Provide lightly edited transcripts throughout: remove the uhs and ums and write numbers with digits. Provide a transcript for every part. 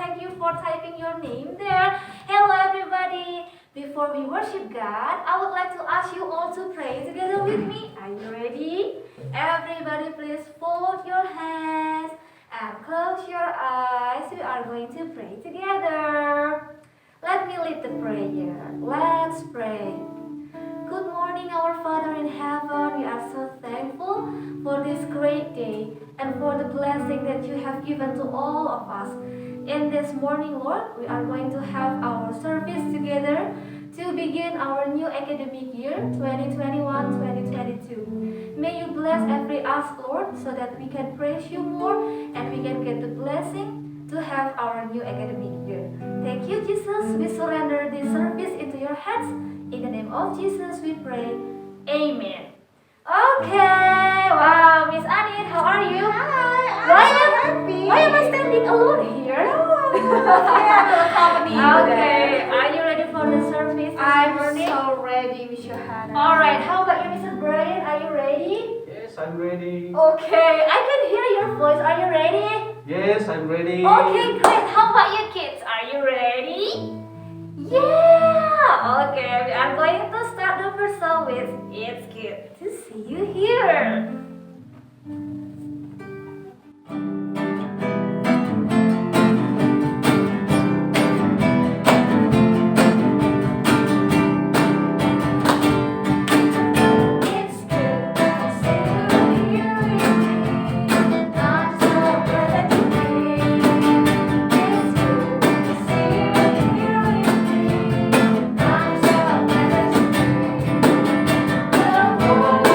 Thank you for typing your name there. Hello everybody. Before we worship God, I would like to ask you all to pray together with me. Are you ready? Everybody please fold your hands and close your eyes. We are going to pray together. Let me lead the prayer. Let's pray. Good morning, our Father in heaven. We are so thankful for this great day and for the blessing that you have given to all of us. In this morning, Lord, we are going to have our service together to begin our new academic year 2021-2022. May you bless every us, Lord, so that we can praise you more and we can get the blessing to have our new academic year. Thank you, Jesus. We surrender this service into your hands. In the name of Jesus, we pray. Amen. Okay. Wow, Miss Anit, how are you? Hi, Why I'm so happy. Why am I standing alone here? company. Okay. Are you ready for the service this I'm morning? so ready, Miss Johanna. All right. How about you, Mr. Brian? Are you ready? Yes, I'm ready. Okay. I can hear your voice. Are you ready? Yes, I'm ready. Okay, great. How about you kids? Are you ready? Yeah! Okay, we are going to start the first song with It's Good to See You Here. It's good to see you here with me. I'm so glad that you came. It's good to see you here with me. I'm so glad that you came. The world,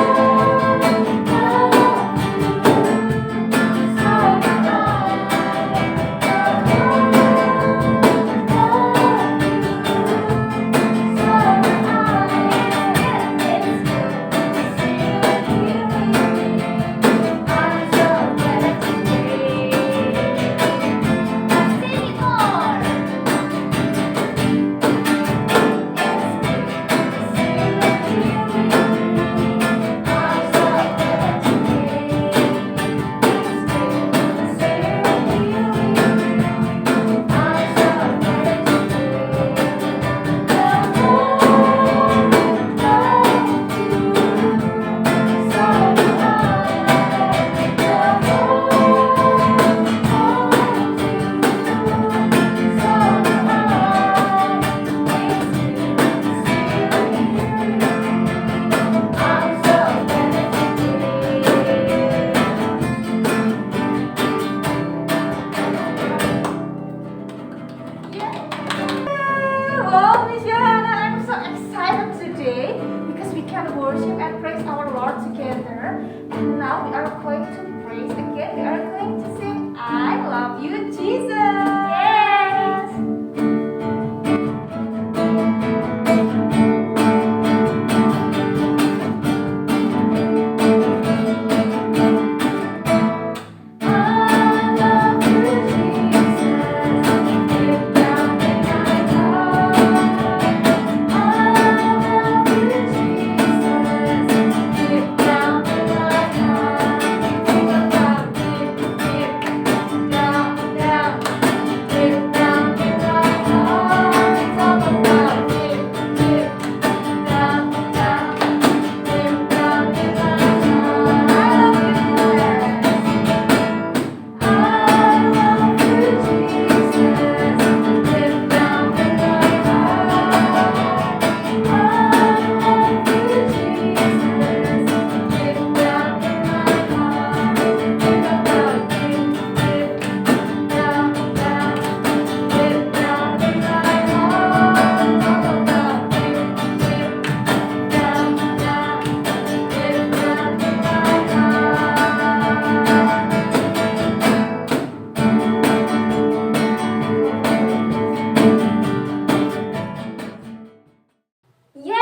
Well, Miss Johanna, I'm so excited today because we can worship and praise our Lord together. And now we are going to praise again. We are going to sing I Love You, Jesus. Yes! I love you, Jesus, deep down in my heart. I love you, Jesus, deep down in my heart. Think about deep down, down, deep down in my heart. Talk about deep down, down, deep down in my heart. I love you, Jesus, deep down in my heart. I love you, Jesus, deep down in my heart. Think about deep down, down, deep down in my heart. Talk about deep down, down, deep down in my heart. Yay!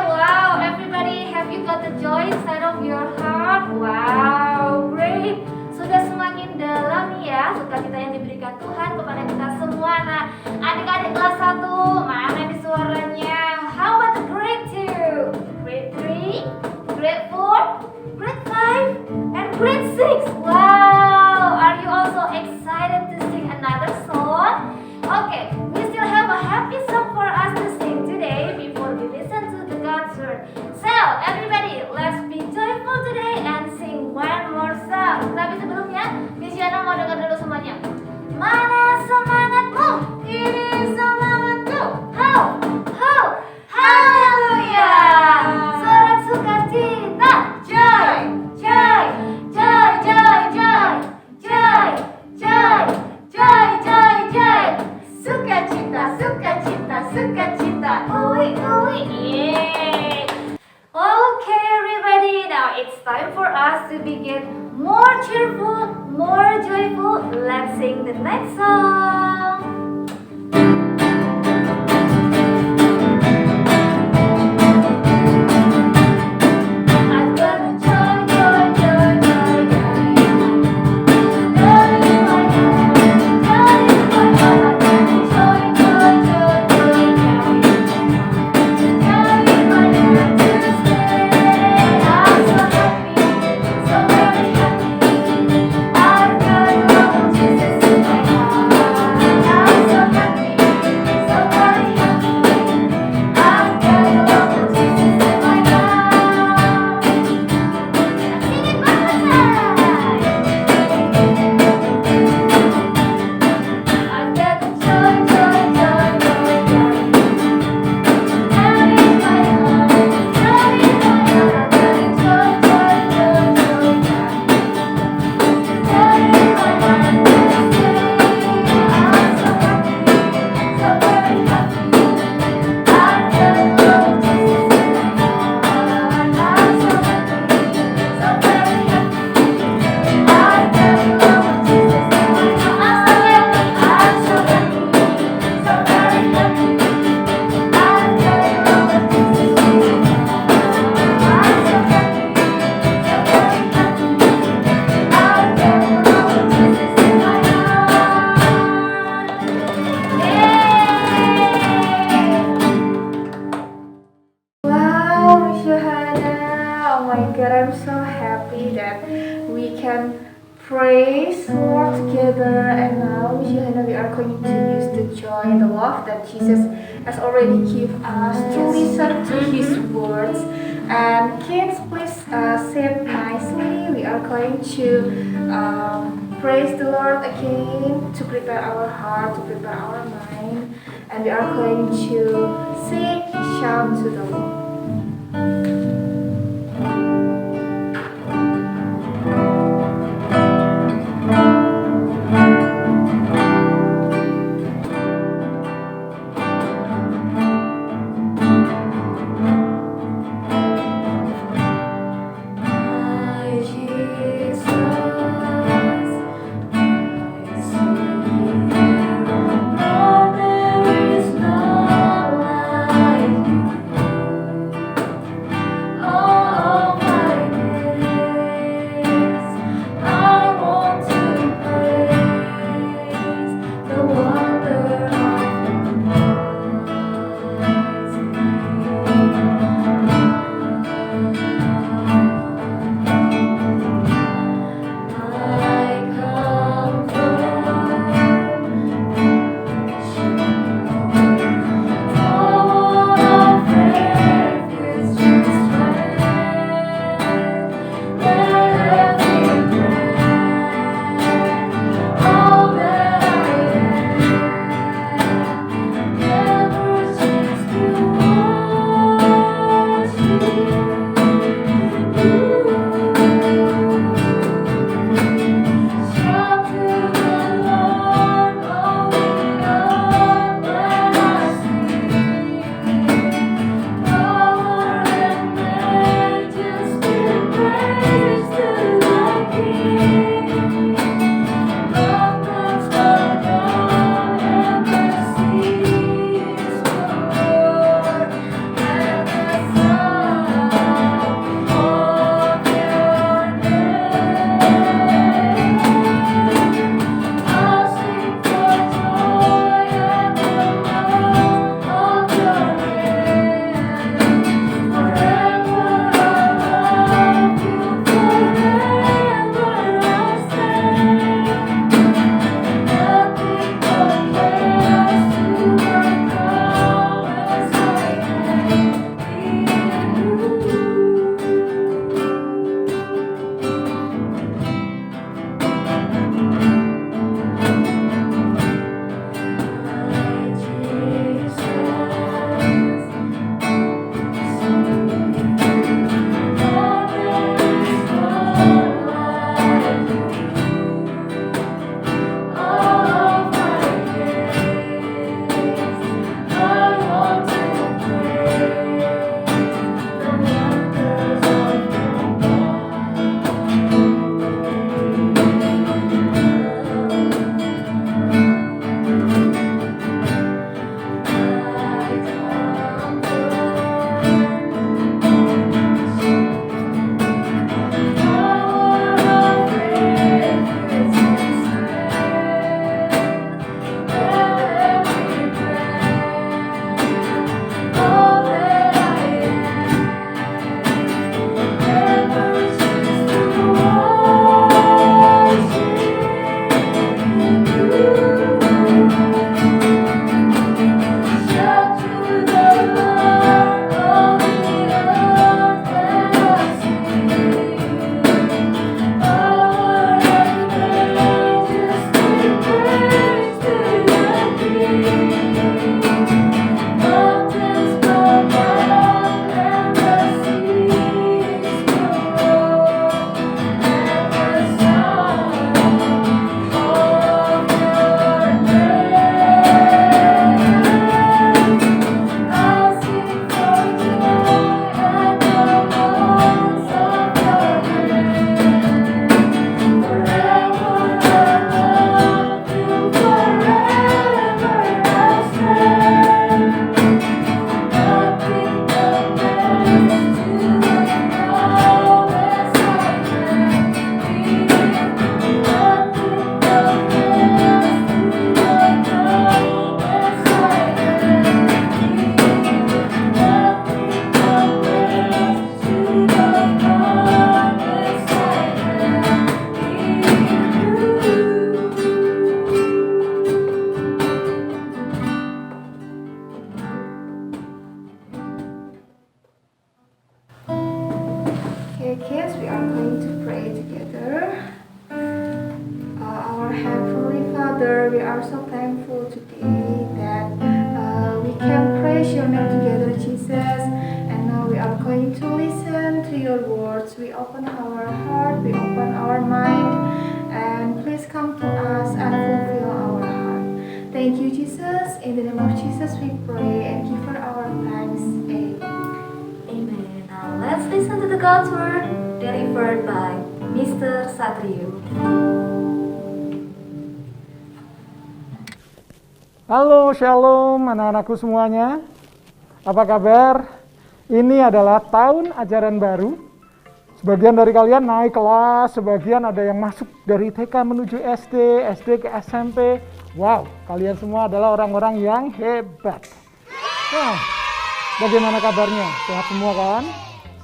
Wow, everybody, have you got the joy inside of your heart? Wow, great. Sudah semakin dalam ya sukacita yang diberikan Tuhan kepada kita semua. Nah, adik-adik kelas 1, mana nih suaranya? How about the grade 2? Grade 3, grade 4, grade 5, and grade 6. Wow, are you also excited to sing another song? let's sing the next song. I've got a joy, joy, joy, joy, joy. Joy in my heart, joy in my heart. I've got a joy, joy, joy, joy, joy. Joy in my heart to stay. I'm so happy, so very happy. I've got a love of Jesus in my heart. I'm so happy, so very happy. I've got a love of Jesus in my heart. Sing it one more time. I've got a joy, joy, joy, joy, joy. Joy in my heart, joy in my heart. I've got a joy, joy, joy, joy, joy. Joy in my heart to stay. I'm so happy, so very happy. I've got a love of Jesus in my heart. I'm so happy, so very happy. I've got a love of Jesus in my heart. I'm so happy, so very happy. I've got a love of Jesus in my heart. I'm so happy, so very happy. I've got a love of Jesus in my heart. Wow, Miss Johanna. Oh my God, I'm so happy that we can praise Lord together. And now, Miss Johanna, we are going to use the joy and the love that Jesus has already given us to listen to His words. And kids, please sit nicely. We are going to praise the Lord again to prepare our heart, to prepare our mind. And we are going to sing, shout to the Lord. My Jesus, my Savior, Lord, there is none like you. Father, we are so thankful today that we can praise your name together, Jesus. And now we are going to listen to your words. We open our heart, we open our mind, and please come to us and fulfill our heart. Thank you, Jesus. In the name of Jesus, we pray and give her our thanks. Amen. Amen. Now let's listen to the God's word delivered by Mr. Satrio. Halo, shalom anak-anakku semuanya. Apa kabar? Ini adalah tahun ajaran baru. Sebagian dari kalian naik kelas, sebagian ada yang masuk dari TK menuju SD, SD ke SMP. Wow, kalian semua adalah orang-orang yang hebat. Nah, bagaimana kabarnya? Sehat semua kan?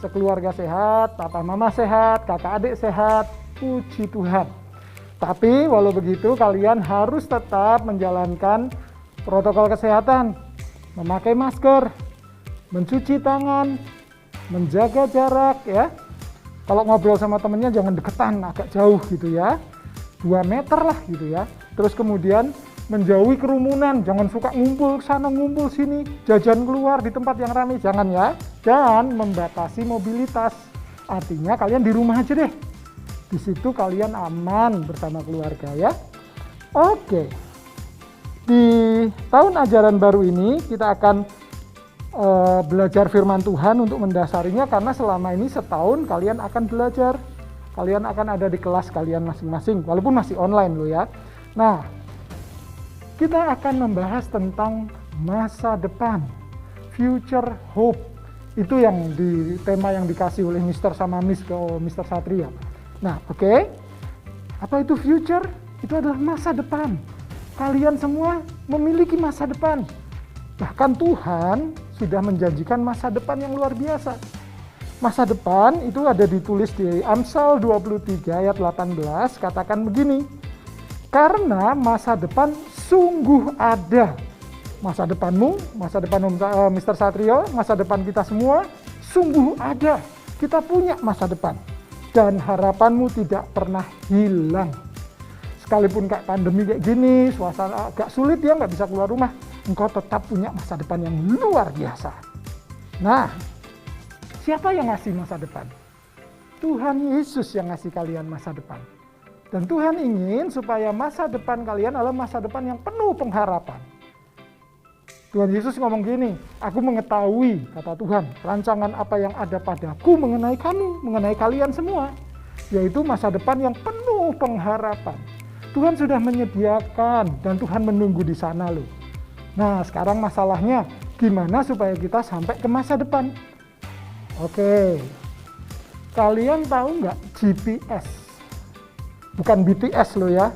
Sekeluarga sehat, papa mama sehat, kakak adik sehat, puji Tuhan. Tapi walau begitu kalian harus tetap menjalankan protokol kesehatan, memakai masker, mencuci tangan, menjaga jarak ya. Kalau ngobrol sama temennya jangan deketan, agak jauh gitu ya. 2 meter lah gitu ya. Terus kemudian menjauhi kerumunan, jangan suka ngumpul sana ngumpul sini, jajan keluar di tempat yang ramai, jangan ya. Dan membatasi mobilitas. Artinya kalian di rumah aja deh. Di situ kalian aman bersama keluarga ya. Oke. Di tahun ajaran baru ini kita akan belajar firman Tuhan untuk mendasarinya, karena selama ini setahun kalian akan belajar. Kalian akan ada di kelas kalian masing-masing, walaupun masih online loh ya. Nah, kita akan membahas tentang masa depan, future hope. Itu yang di tema yang dikasih oleh Mr. sama Miss ke Mr. Satria. Nah, oke. Apa itu future? Itu adalah masa depan. Kalian semua memiliki masa depan. Bahkan Tuhan sudah menjanjikan masa depan yang luar biasa. Masa depan itu ada ditulis di Amsal 23 ayat 18, katakan begini. Karena masa depan sungguh ada. Masa depanmu, masa depan Mr. Satrio, masa depan kita semua sungguh ada. Kita punya masa depan. Dan harapanmu tidak pernah hilang. Sekalipun kayak pandemi kayak gini, suasana agak sulit ya, nggak bisa keluar rumah, engkau tetap punya masa depan yang luar biasa. Nah, siapa yang ngasih masa depan? Tuhan Yesus yang ngasih kalian masa depan. Dan Tuhan ingin supaya masa depan kalian adalah masa depan yang penuh pengharapan. Tuhan Yesus ngomong gini, aku mengetahui, kata Tuhan, rancangan apa yang ada padaku mengenai kamu, mengenai kalian semua. Yaitu masa depan yang penuh pengharapan. Tuhan sudah menyediakan dan Tuhan menunggu di sana loh. Nah, sekarang masalahnya gimana supaya kita sampai ke masa depan? Oke, kalian tahu nggak GPS? Bukan BTS loh ya.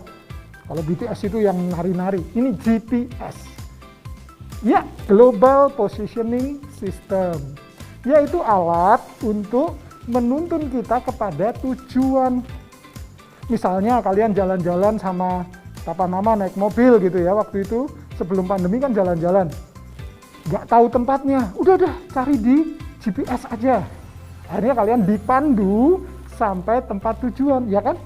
Kalau BTS itu yang nari-nari, ini GPS. Ya, Global Positioning System. Yaitu alat untuk menuntun kita kepada tujuan. Misalnya kalian jalan-jalan sama papa mama naik mobil gitu ya, waktu itu sebelum pandemi kan jalan-jalan. Nggak tahu tempatnya, udah cari di GPS aja. Akhirnya kalian dipandu sampai tempat tujuan, ya kan?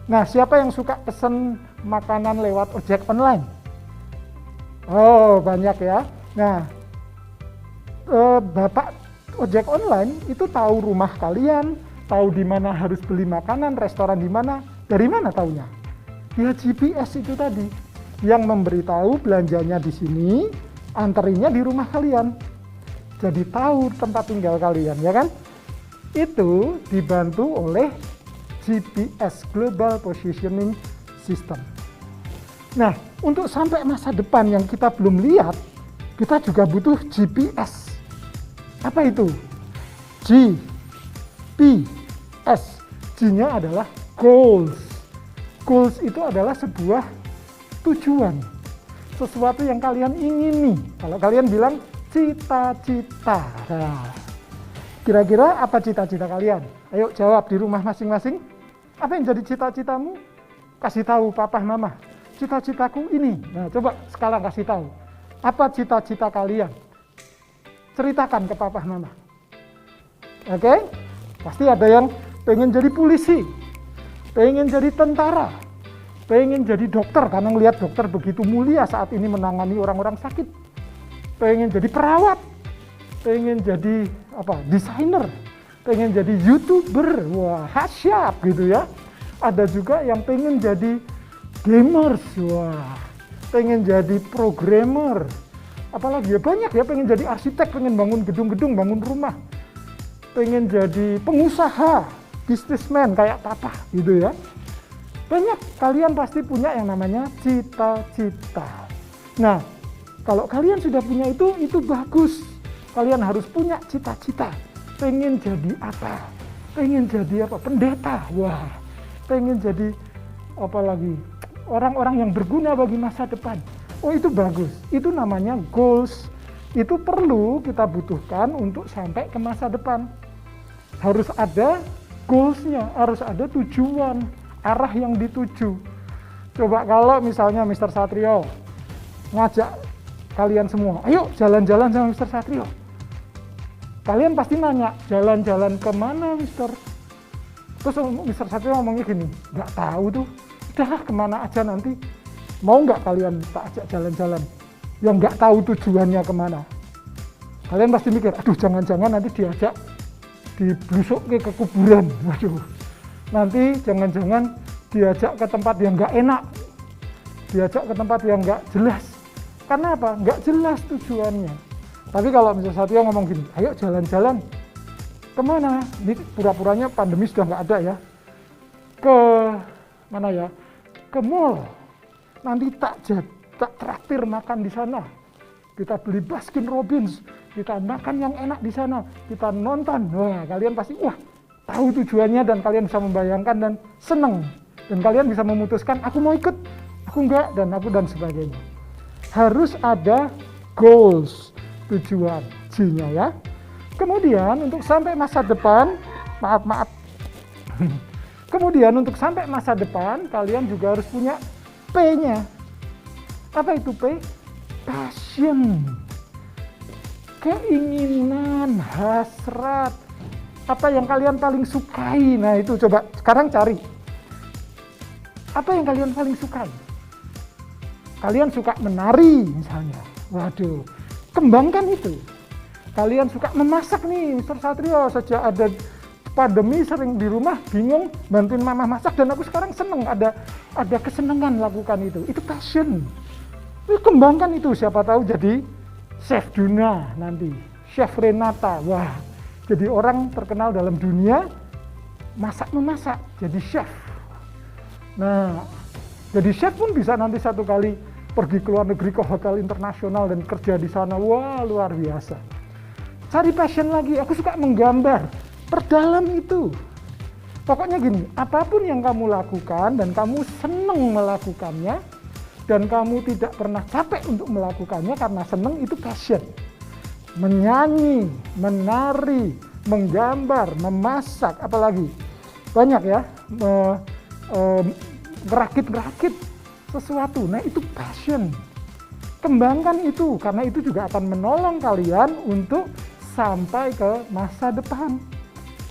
Nah, siapa yang suka pesen makanan lewat ojek online? Oh, banyak ya. Nah, bapak ojek online itu tahu rumah kalian, tahu di mana harus beli makanan, restoran di mana. Dari mana taunya? Ya GPS itu tadi yang memberitahu belanjanya di sini, anterinnya di rumah kalian. Jadi tahu tempat tinggal kalian, ya kan? Itu dibantu oleh GPS, Global Positioning System. Nah, untuk sampai masa depan yang kita belum lihat, kita juga butuh GPS. Apa itu? G, P, S. G-nya adalah goals. Goals itu adalah sebuah tujuan. Sesuatu yang kalian ingini. Kalau kalian bilang cita-cita. Nah, kira-kira apa cita-cita kalian? Ayo jawab di rumah masing-masing. Apa yang jadi cita-citamu? Kasih tahu papa mama. Cita-citaku ini. Nah, coba sekarang kasih tahu. Apa cita-cita kalian? Ceritakan ke papa mama. Oke? Pasti ada yang pengen jadi polisi, pengen jadi tentara, pengen jadi dokter karena ngelihat dokter begitu mulia saat ini menangani orang-orang sakit, pengen jadi perawat, pengen jadi desainer, pengen jadi YouTuber, wah hasyap gitu ya. Ada juga yang pengen jadi gamers, wah pengen jadi programmer, apalagi ya banyak ya, pengen jadi arsitek, pengen bangun gedung-gedung, bangun rumah, pengen jadi pengusaha, businessman kayak papa gitu ya. Banyak, kalian pasti punya yang namanya cita-cita. Nah, kalau kalian sudah punya itu bagus. Kalian harus punya cita-cita. Pengen jadi apa? Pengen jadi apa? Pendeta. Wah, pengen jadi apa lagi? Orang-orang yang berguna bagi masa depan. Oh, itu bagus. Itu namanya goals. Itu perlu kita butuhkan untuk sampai ke masa depan. Harus ada goals-nya, harus ada tujuan, arah yang dituju. Coba kalau misalnya Mr. Satrio ngajak kalian semua, ayo jalan-jalan sama Mr. Satrio. Kalian pasti nanya, jalan-jalan kemana Mr.? Terus Mr. Satrio ngomongnya gini, nggak tahu tuh, udah kemana aja nanti. Mau nggak kalian tak ajak jalan-jalan yang nggak tahu tujuannya kemana? Kalian pasti mikir, aduh jangan-jangan nanti diajak diblusuk ke kuburan. Waduh, nanti jangan-jangan diajak ke tempat yang nggak enak, diajak ke tempat yang nggak jelas. Karena apa? Nggak jelas tujuannya. Tapi kalau misalnya Satrio ngomong gini, ayo jalan-jalan kemana? Ini pura-puranya pandemi sudah nggak ada ya. Ke mana ya? Ke mall. Nanti tak traktir makan di sana. Kita beli Baskin Robbins, kita makan yang enak di sana, kita nonton. Wah, kalian pasti tahu tujuannya dan kalian bisa membayangkan dan seneng. Dan kalian bisa memutuskan, aku mau ikut, aku enggak, dan sebagainya. Harus ada goals, tujuan, G-nya ya. Kemudian untuk sampai masa depan, maaf. Kemudian untuk sampai masa depan, kalian juga harus punya P-nya. Apa itu P? Passion. Keinginan, hasrat. Apa yang kalian paling sukai? Nah itu coba sekarang cari. Apa yang kalian paling sukai? Kalian suka menari misalnya. Waduh, kembangkan itu. Kalian suka memasak nih, Mr. Satrio. Sejak ada pandemi sering di rumah bingung bantuin mama masak dan aku sekarang seneng ada kesenangan lakukan itu. Itu passion. Kembangkan itu, siapa tahu jadi Chef Duna nanti, Chef Renata. Wah, jadi orang terkenal dalam dunia memasak, jadi chef. Nah, jadi chef pun bisa nanti satu kali pergi ke luar negeri ke hotel internasional dan kerja di sana. Wah, luar biasa. Cari passion lagi, aku suka menggambar. Perdalam itu. Pokoknya gini, apapun yang kamu lakukan dan kamu seneng melakukannya dan kamu tidak pernah capek untuk melakukannya karena seneng, itu passion. Menyanyi, menari, menggambar, memasak, apalagi banyak ya, merakit sesuatu. Nah itu passion. Kembangkan itu karena itu juga akan menolong kalian untuk sampai ke masa depan.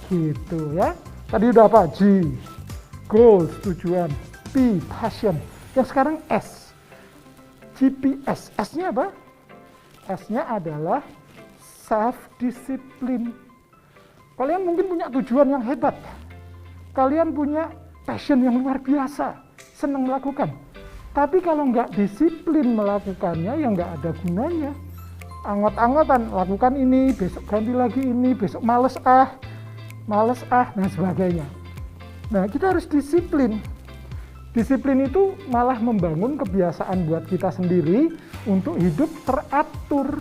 Gitu ya. Tadi udah apa? G, goals, tujuan. P, passion. Yang sekarang S, GPS. S-nya apa? S-nya adalah self-discipline. Kalian mungkin punya tujuan yang hebat. Kalian punya passion yang luar biasa. Senang melakukan. Tapi kalau nggak disiplin melakukannya, ya nggak ada gunanya. Anggot-anggotan, lakukan ini, besok ganti lagi ini, besok males dan sebagainya. Nah, kita harus disiplin. Disiplin itu malah membangun kebiasaan buat kita sendiri untuk hidup teratur.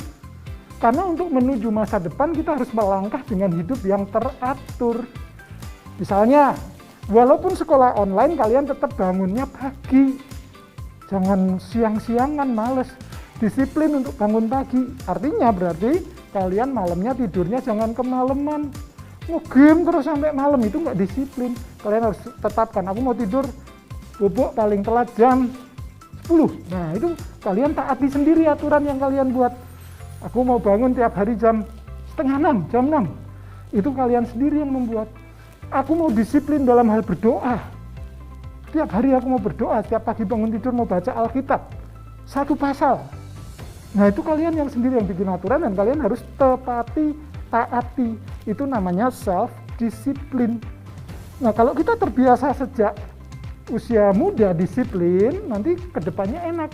Karena untuk menuju masa depan kita harus melangkah dengan hidup yang teratur. Misalnya, walaupun sekolah online kalian tetap bangunnya pagi. Jangan siang-siangan males. Disiplin untuk bangun pagi. Artinya berarti kalian malamnya tidurnya jangan kemalaman. Game terus sampai malam itu nggak disiplin. Kalian harus tetapkan, aku mau tidur bobok paling telat jam 10. Nah itu kalian taati sendiri aturan yang kalian buat. Aku mau bangun tiap hari jam 5:30, jam 6. Itu kalian sendiri yang membuat. Aku mau disiplin dalam hal berdoa. Tiap hari aku mau berdoa, tiap pagi bangun tidur mau baca Alkitab. 1 pasal. Nah itu kalian yang sendiri yang bikin aturan dan kalian harus tepati, taati. Itu namanya self-disiplin. Nah kalau kita terbiasa sejak usia muda disiplin, nanti kedepannya enak.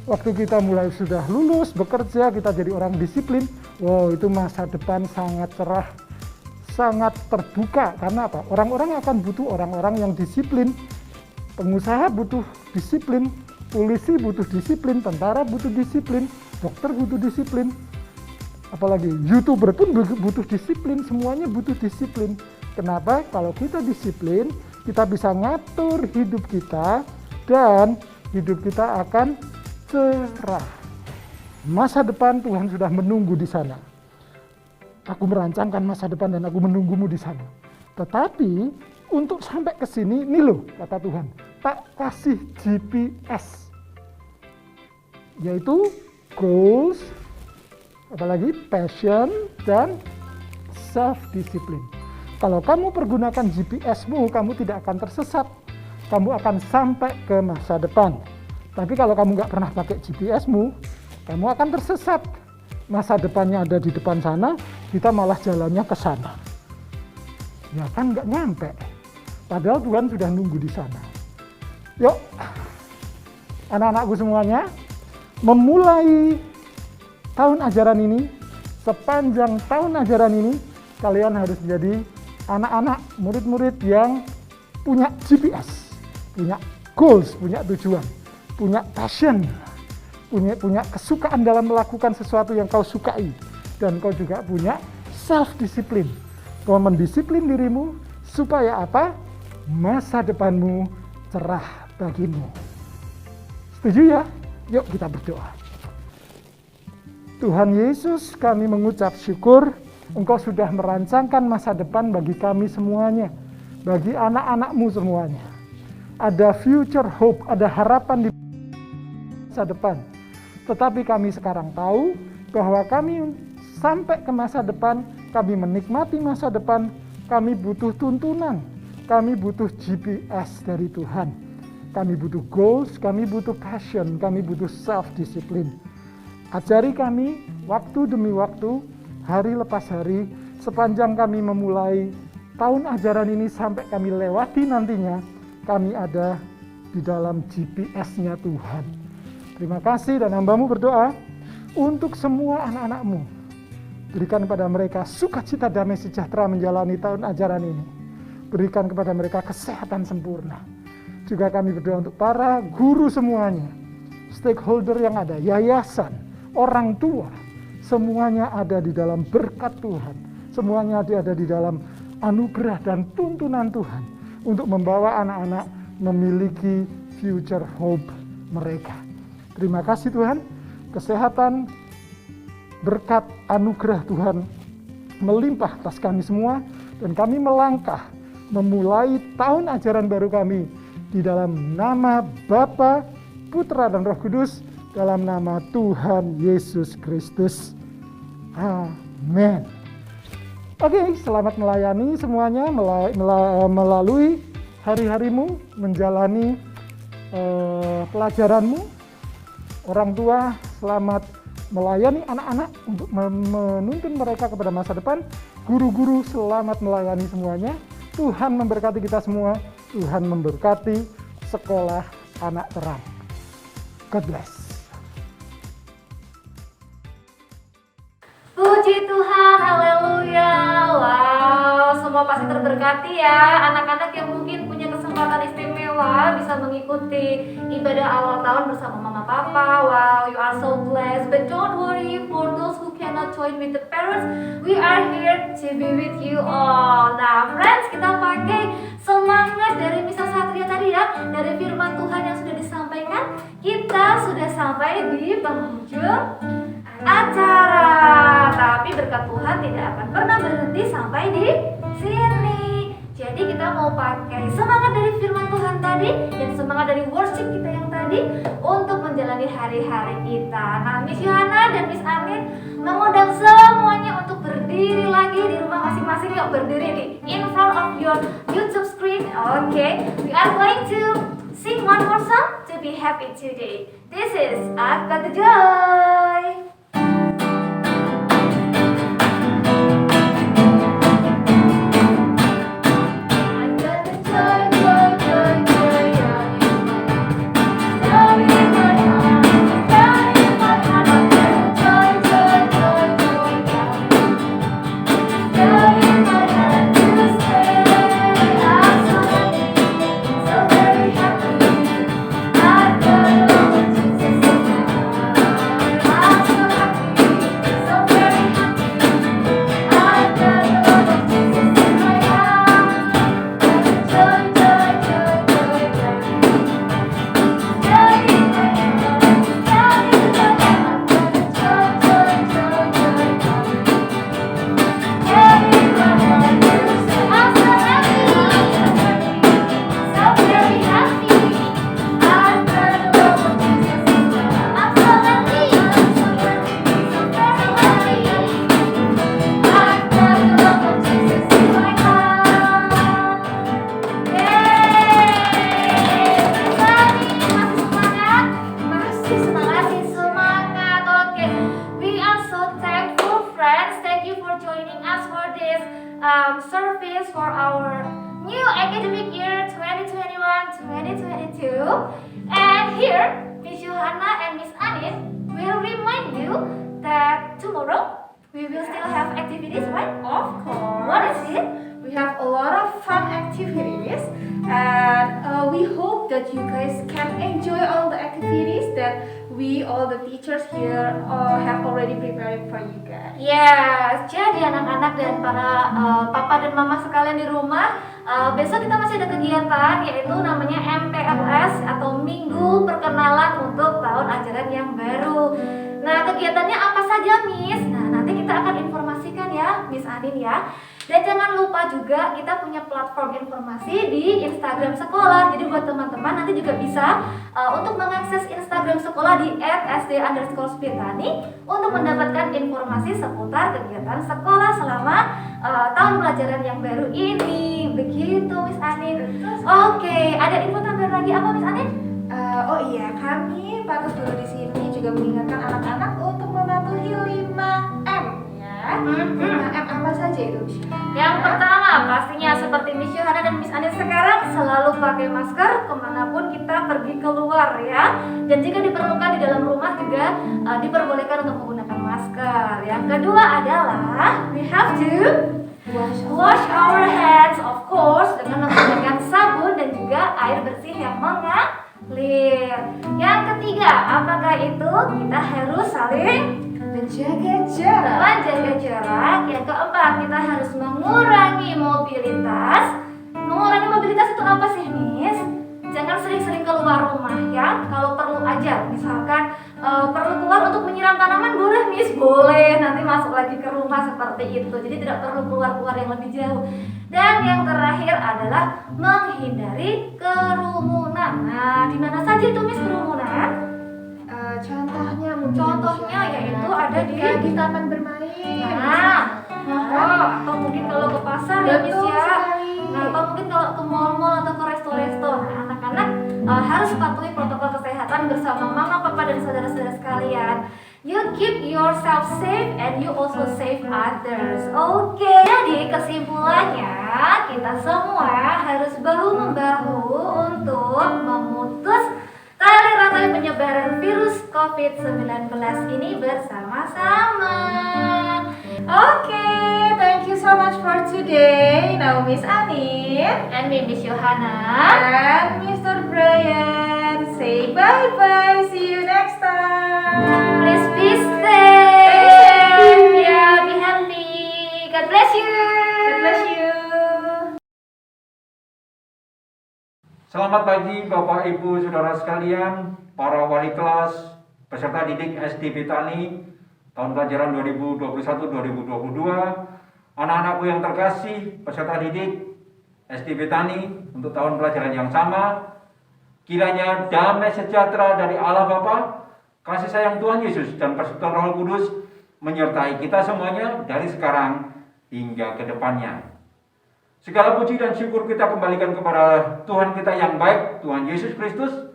Waktu kita mulai sudah lulus, bekerja, kita jadi orang disiplin, wow itu masa depan sangat cerah, sangat terbuka. Karena apa? Orang-orang akan butuh orang-orang yang disiplin. Pengusaha butuh disiplin, polisi butuh disiplin, tentara butuh disiplin, dokter butuh disiplin. Apalagi YouTuber pun butuh disiplin, semuanya butuh disiplin. Kenapa? Kalau kita disiplin, kita bisa ngatur hidup kita dan hidup kita akan cerah. Masa depan Tuhan sudah menunggu di sana. Aku merancangkan masa depan dan aku menunggumu di sana. Tetapi untuk sampai ke sini, nih loh kata Tuhan, tak kasih GPS. Yaitu goals, apalagi passion dan self-discipline. Kalau kamu pergunakan GPS-mu, kamu tidak akan tersesat. Kamu akan sampai ke masa depan. Tapi kalau kamu nggak pernah pakai GPS-mu, kamu akan tersesat. Masa depannya ada di depan sana, kita malah jalannya ke sana. Ya kan nggak nyampe. Padahal Tuhan sudah nunggu di sana. Yuk, anak-anakku semuanya, memulai tahun ajaran ini, sepanjang tahun ajaran ini, kalian harus menjadi anak-anak, murid-murid yang punya GPS, punya goals, punya tujuan, punya passion, punya kesukaan dalam melakukan sesuatu yang kau sukai, dan kau juga punya self-discipline. Kau mendisiplin dirimu supaya apa? Masa depanmu cerah bagimu. Setuju ya? Yuk kita berdoa. Tuhan Yesus, kami mengucap syukur Engkau sudah merancangkan masa depan bagi kami semuanya, bagi anak-anakmu semuanya. Ada future hope, ada harapan di masa depan. Tetapi kami sekarang tahu bahwa kami sampai ke masa depan, kami menikmati masa depan, kami butuh tuntunan, kami butuh GPS dari Tuhan. Kami butuh goals, kami butuh passion, kami butuh self-discipline. Ajari kami waktu demi waktu, hari lepas hari, sepanjang kami memulai tahun ajaran ini sampai kami lewati nantinya, kami ada di dalam GPS-nya Tuhan. Terima kasih dan hamba-Mu berdoa untuk semua anak-anak-Mu. Berikan kepada mereka sukacita damai sejahtera menjalani tahun ajaran ini. Berikan kepada mereka kesehatan sempurna. Juga kami berdoa untuk para guru semuanya, stakeholder yang ada, yayasan, orang tua, semuanya ada di dalam berkat Tuhan. Semuanya ada di dalam anugerah dan tuntunan Tuhan untuk membawa anak-anak memiliki future hope mereka. Terima kasih Tuhan, kesehatan, berkat, anugerah Tuhan melimpah atas kami semua, dan kami melangkah memulai tahun ajaran baru kami di dalam nama Bapa, Putra dan Roh Kudus, dalam nama Tuhan Yesus Kristus. Amin. Oke, selamat melayani semuanya melalui hari-harimu, menjalani pelajaranmu. Orang tua, selamat melayani anak-anak untuk menuntun mereka kepada masa depan. Guru-guru, selamat melayani semuanya. Tuhan memberkati kita semua. Tuhan memberkati sekolah anak terang. God bless. Puji Tuhan, haleluya. Wow, semua pasti terberkati ya. Anak-anak yang mungkin punya kesempatan istimewa bisa mengikuti ibadah awal tahun bersama mama papa. Wow, you are so blessed. But don't worry, for those who cannot join with the parents, we are here to be with you all. Nah friends, kita pakai semangat dari Misa Satria tadi ya, dari firman Tuhan yang sudah disampaikan. Kita sudah sampai di penghujung acara, tapi berkat Tuhan tidak akan pernah berhenti sampai di sini. Jadi kita mau pakai semangat dari firman Tuhan tadi dan semangat dari worship kita yang tadi untuk menjalani hari-hari kita. Nah, Miss Yohana dan Miss Anin mengundang semuanya untuk berdiri lagi di rumah masing-masing. Yuk berdiri nih in front of your YouTube screen. Okay, we are going to sing one more song to be happy today. This is I've Got the Joy. Service for our new academic year 2021-2022. And here, Miss Yohana and Miss Anin will remind you that tomorrow we will still have activities, right? Of course. What is it? We have a lot of fun activities, and we hope that you guys can enjoy all the activities that we, all the teachers here, have already prepared for you guys. Yes, jadi anak-anak dan para papa dan mama sekalian di rumah, besok kita masih ada kegiatan yaitu namanya MPLS atau Minggu Perkenalan untuk Tahun Ajaran yang Baru. Nah, kegiatannya apa saja, Miss? Nah, nanti kita akan informasikan ya, Miss Anin ya. Dan jangan lupa juga kita punya platform informasi di Instagram sekolah. Jadi buat teman-teman nanti juga bisa untuk mengakses Instagram sekolah di @sd_spirtani untuk mendapatkan informasi seputar kegiatan sekolah selama tahun pelajaran yang baru ini. Begitu, Miss Anin. Oke, ada info tambahan lagi apa, Miss Anin? Oh iya, kami patut dulu di sini juga mengingatkan anak-anak untuk mematuhi 5M ya. 5M apa saja itu, Miss? Yang pertama pastinya seperti Miss Yohana dan Miss Anin sekarang selalu pakai masker kemanapun kita pergi keluar ya. Dan jika diperlukan di dalam rumah juga diperbolehkan untuk menggunakan masker. Yang kedua adalah we have to wash our hands of course dengan menggunakan sabun dan juga air bersih yang mengalir. Yang ketiga, apakah itu? Kita harus saling Menjaga jarak. menjaga jarak. Yang keempat, kita harus mengurangi mobilitas. Mengurangi mobilitas itu apa sih, Miss? Jangan sering-sering keluar rumah ya. Kalau perlu aja, misalkan perlu keluar untuk menyiram tanaman, boleh, Miss, boleh. Nanti masuk lagi ke rumah seperti itu. Jadi tidak perlu keluar-keluar yang lebih jauh. Dan yang terakhir adalah menghindari kerumunan. Nah, di mana saja itu, Miss, kerumunan? Contohnya mungkin Contohnya yaitu ada di taman bermain. Nah, atau mungkin kalau ke pasar ya, Miss Betul ya. sekali. Nah, atau mungkin kalau ke mall-mall atau ke resto-resto. Nah, anak-anak harus patuhi protokol kesehatan bersama mama, papa, dan saudara-saudara sekalian. You keep yourself safe and you also save others. Oke, jadi kesimpulannya kita semua harus bahu-membahu untuk memutus tali rantai penyebaran virus COVID-19 ini bersama-sama. Okay, thank you so much for today. Now Miss Anin And me, Miss Yohana. and Mr. Brian say bye-bye. See you next time. Please be safe. Thank you. Yeah, be happy. God bless you. God bless you. Selamat pagi Bapak Ibu Saudara sekalian, para wali kelas, peserta didik SD Petani tahun pelajaran 2021-2022, anak-anakku yang terkasih, peserta didik STP Tani untuk tahun pelajaran yang sama. Kiranya damai sejahtera dari Allah Bapa, kasih sayang Tuhan Yesus dan persekutuan Roh Kudus menyertai kita semuanya dari sekarang hingga ke depannya. Segala puji dan syukur kita kembalikan kepada Tuhan kita yang baik, Tuhan Yesus Kristus,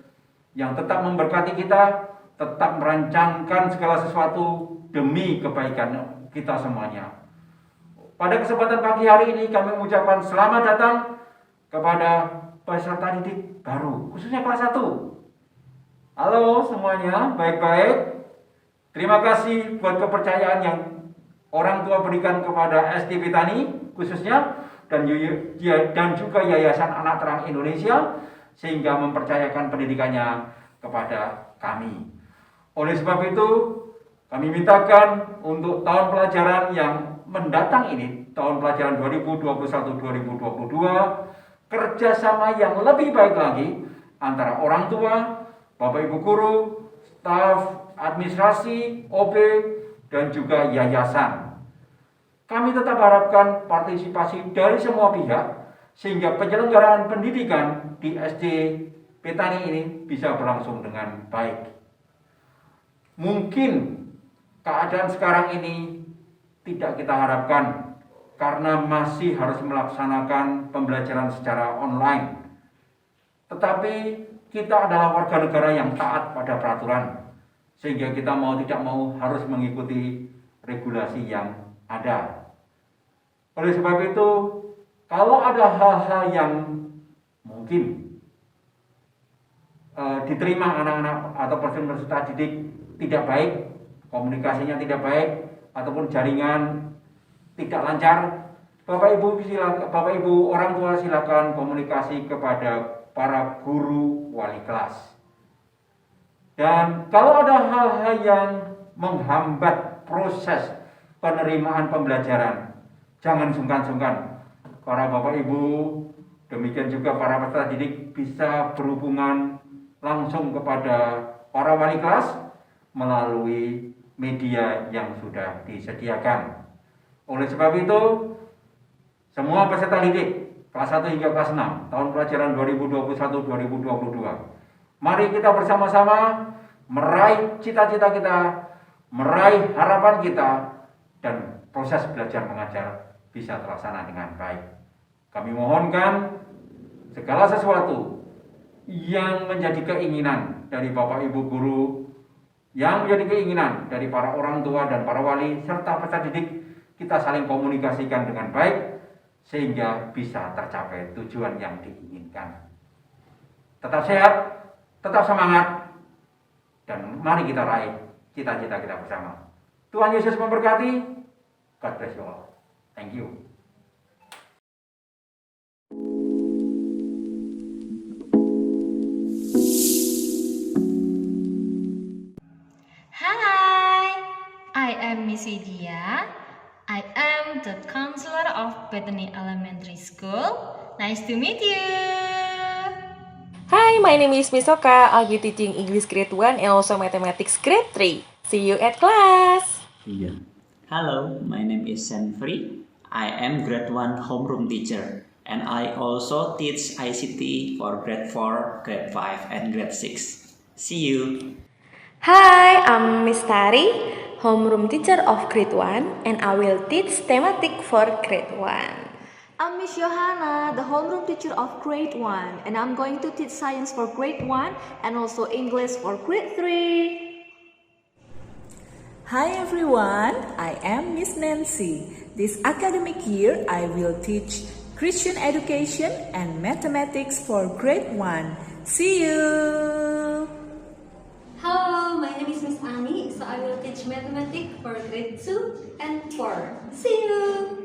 yang tetap memberkati kita, tetap merancangkan segala sesuatu demi kebaikan kita semuanya. Pada kesempatan pagi hari ini kami mengucapkan selamat datang kepada peserta didik baru, khususnya kelas 1. Halo semuanya, baik-baik. Terima kasih buat kepercayaan yang orang tua berikan kepada STP Tani khususnya dan juga Yayasan Anak Terang Indonesia sehingga mempercayakan pendidikannya kepada kami. Oleh sebab itu, kami mintakan untuk tahun pelajaran yang mendatang ini, tahun pelajaran 2021-2022, kerjasama yang lebih baik lagi antara orang tua, Bapak Ibu guru, staf, administrasi, OB, dan juga yayasan. Kami tetap harapkan partisipasi dari semua pihak sehingga penyelenggaraan pendidikan di SD Petani ini bisa berlangsung dengan baik. Mungkin keadaan sekarang ini tidak kita harapkan karena masih harus melaksanakan pembelajaran secara online. Tetapi kita adalah warga negara yang taat pada peraturan, sehingga kita mau tidak mau harus mengikuti regulasi yang ada. Oleh sebab itu, kalau ada hal-hal yang mungkin diterima anak-anak atau peserta didik tidak baik, komunikasinya tidak baik, ataupun jaringan tidak lancar, Bapak Ibu orang tua silakan komunikasi kepada para guru wali kelas. Dan kalau ada hal-hal yang menghambat proses penerimaan pembelajaran, jangan sungkan-sungkan. Para Bapak Ibu, demikian juga para peserta didik bisa berhubungan langsung kepada para wali kelas melalui media yang sudah disediakan. Oleh sebab itu, semua peserta didik kelas 1 hingga kelas 6 tahun pelajaran 2021-2022, mari kita bersama-sama meraih cita-cita kita, meraih harapan kita, dan proses belajar mengajar bisa terlaksana dengan baik. Kami mohonkan segala sesuatu yang menjadi keinginan dari Bapak Ibu guru, yang menjadi keinginan dari para orang tua dan para wali serta peserta didik, kita saling komunikasikan dengan baik sehingga bisa tercapai tujuan yang diinginkan. Tetap sehat, tetap semangat, dan mari kita raih cita-cita kita bersama. Tuhan Yesus memberkati. God bless you all. Thank you. Hi, I am Miss Widya. I am the counselor of Bethany Elementary School. Nice to meet you. Hi, my name is Miss Oka. I'll be teaching English grade 1 and also mathematics grade 3. See you at class. Yeah. Hello, my name is Sanfri. I am grade 1 homeroom teacher and I also teach ICT for grade 4, grade 5 and grade 6. See you. Hi, I'm Miss Tari, homeroom teacher of grade 1 and I will teach thematic for grade 1. I'm Miss Johanna, the homeroom teacher of grade 1, and I'm going to teach science for grade 1 and also English for grade 3. Hi everyone, I am Miss Nancy. This academic year, I will teach Christian education and mathematics for grade 1. See you! Hello, my name is Miss Annie, so I will teach mathematics for grade 2 and 4. See you!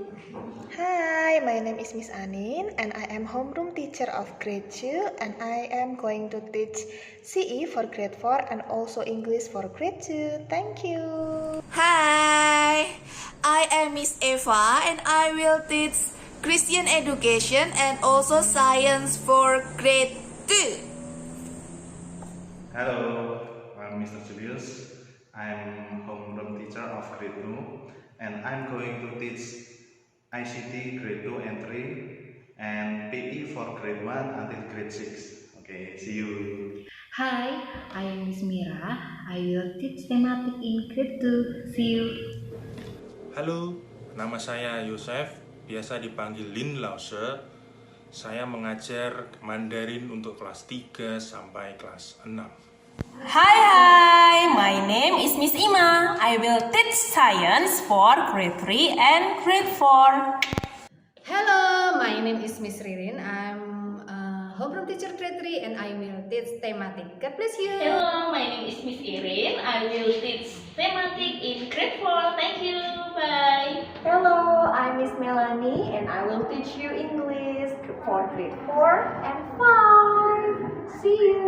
Hi, my name is Miss Anin and I am homeroom teacher of grade 2 and I am going to teach CE for grade 4 and also English for grade 2. Thank you. Hi, I am Miss Eva and I will teach Christian education and also science for grade 2. Hello, I'm Mr. Julius. I'm homeroom teacher of grade 2 and I'm going to teach ICT grade 2 and 3 and PE for grade 1 until grade 6. Okay, see you. Hi, I am Miss Mira. I will teach thematic in grade 2. See you. Halo, nama saya Yosef, biasa dipanggil Lin Lause. Saya mengajar Mandarin untuk kelas 3 sampai kelas 6. Hi, my name is Miss Ima. I will teach science for grade 3 and grade 4. Hello, my name is Miss Ririn. I'm homeroom teacher grade 3 and I will teach thematic. God bless you. Hello, my name is Miss Irin. I will teach thematic in grade 4. Thank you. Bye. Hello, I'm Miss Melanie and I will teach you English for grade 4 and 5. See you.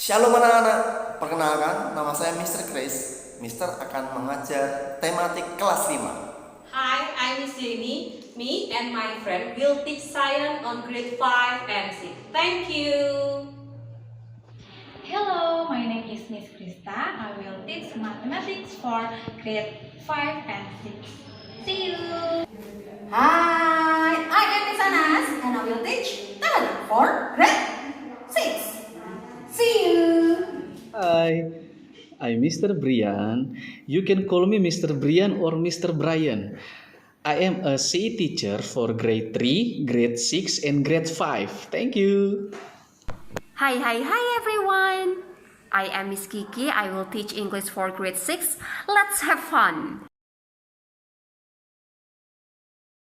Shalom anak-anak, perkenalkan nama saya Mr. Chris. Mister akan mengajar tematik kelas 5. Hi, I'm Miss Jenny. Me and my friend will teach science on grade 5 and 6. Thank you. Hello, my name is Miss Krista. I will teach mathematics for grade 5 and 6. See you. Hi, I am Miss Anas and I will teach thematic for grade 6. See you. Hi, I'm Mr. Brian. You can call me Mr. Brian or Mr. Brian. I am a CE teacher for grade 3, grade 6, and grade 5. Thank you. Hi everyone. I am Miss Kiki. I will teach English for grade 6. Let's have fun.